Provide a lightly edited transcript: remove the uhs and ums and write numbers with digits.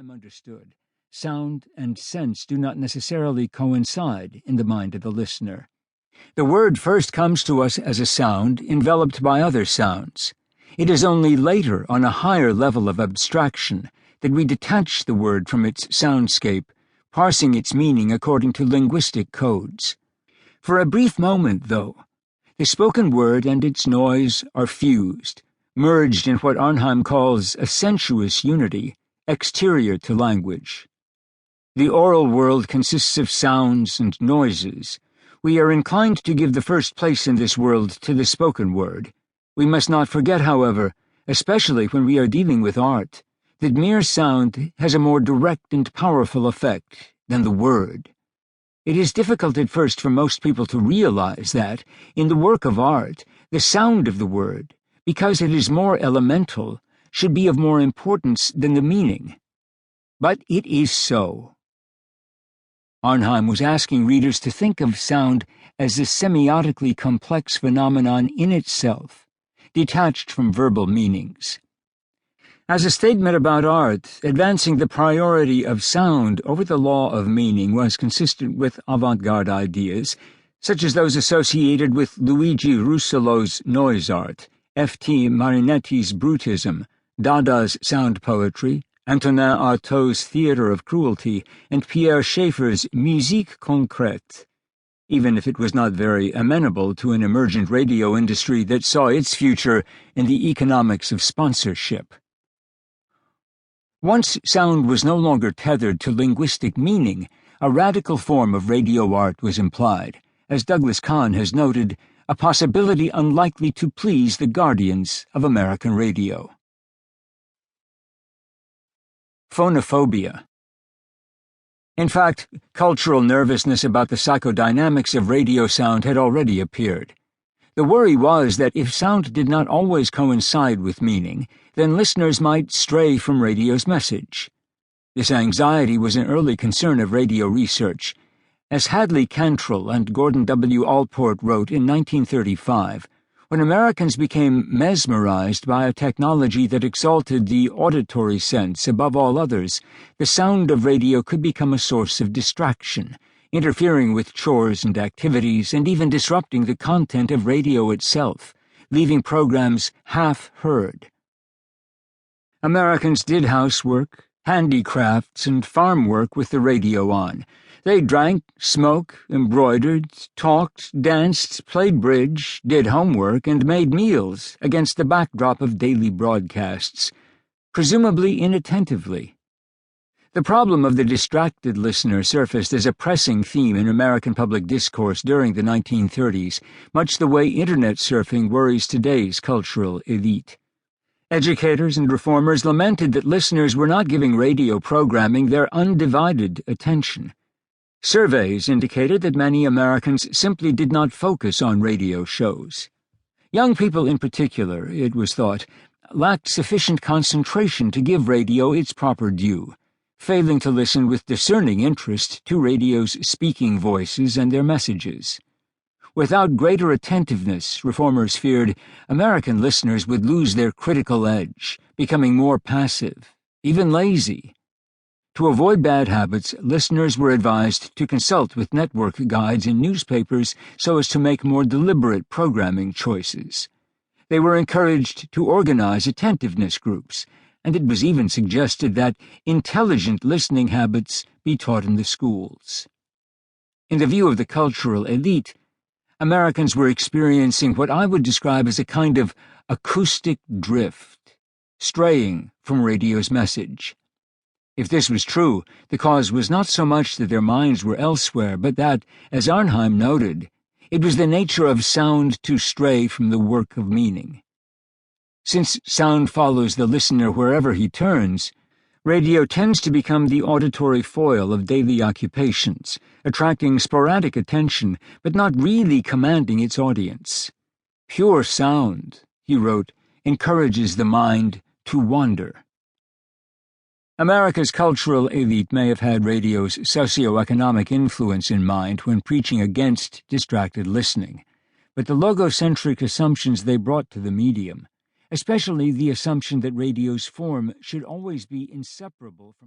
Arnheim understood, sound and sense do not necessarily coincide in the mind of the listener. The word first comes to us as a sound enveloped by other sounds. It is only later, on a higher level of abstraction, that we detach the word from its soundscape, parsing its meaning according to linguistic codes. For a brief moment, though, the spoken word and its noise are fused, merged in what Arnheim calls a sensuous unity, exterior to language. The oral world consists of sounds and noises. We are inclined to give the first place in this world to the spoken word. We must not forget, however, especially when we are dealing with art, that mere sound has a more direct and powerful effect than the word. It is difficult at first for most people to realize that, in the work of art, the sound of the word, because it is more elemental, should be of more importance than the meaning. But it is so. Arnheim was asking readers to think of sound as a semiotically complex phenomenon in itself, detached from verbal meanings. As a statement about art, advancing the priority of sound over the law of meaning was consistent with avant-garde ideas, such as those associated with Luigi Russolo's noise art, F.T. Marinetti's Brutism, Dada's sound poetry, Antonin Artaud's Theatre of Cruelty, and Pierre Schaeffer's Musique concrète, even if it was not very amenable to an emergent radio industry that saw its future in the economics of sponsorship. Once sound was no longer tethered to linguistic meaning, a radical form of radio art was implied, as Douglas Kahn has noted, a possibility unlikely to please the guardians of American radio. Phonophobia. In fact, cultural nervousness about the psychodynamics of radio sound had already appeared. The worry was that if sound did not always coincide with meaning, then listeners might stray from radio's message. This anxiety was an early concern of radio research. As Hadley Cantrell and Gordon W. Allport wrote in 1935, when Americans became mesmerized by a technology that exalted the auditory sense above all others, the sound of radio could become a source of distraction, interfering with chores and activities and even disrupting the content of radio itself, leaving programs half-heard. Americans did housework, handicrafts, and farm work with the radio on. They drank, smoked, embroidered, talked, danced, played bridge, did homework, and made meals against the backdrop of daily broadcasts, presumably inattentively. The problem of the distracted listener surfaced as a pressing theme in American public discourse during the 1930s, much the way Internet surfing worries today's cultural elite. Educators and reformers lamented that listeners were not giving radio programming their undivided attention. Surveys indicated that many Americans simply did not focus on radio shows. Young people in particular, it was thought, lacked sufficient concentration to give radio its proper due, failing to listen with discerning interest to radio's speaking voices and their messages. Without greater attentiveness, reformers feared, American listeners would lose their critical edge, becoming more passive, even lazy. To avoid bad habits, listeners were advised to consult with network guides in newspapers so as to make more deliberate programming choices. They were encouraged to organize attentiveness groups, and it was even suggested that intelligent listening habits be taught in the schools. In the view of the cultural elite, Americans were experiencing what I would describe as a kind of acoustic drift, straying from radio's message. If this was true, the cause was not so much that their minds were elsewhere, but that, as Arnheim noted, it was the nature of sound to stray from the work of meaning. Since sound follows the listener wherever he turns, radio tends to become the auditory foil of daily occupations, attracting sporadic attention, but not really commanding its audience. Pure sound, he wrote, encourages the mind to wander. America's cultural elite may have had radio's socio-economic influence in mind when preaching against distracted listening, but the logocentric assumptions they brought to the medium, especially the assumption that radio's form should always be inseparable from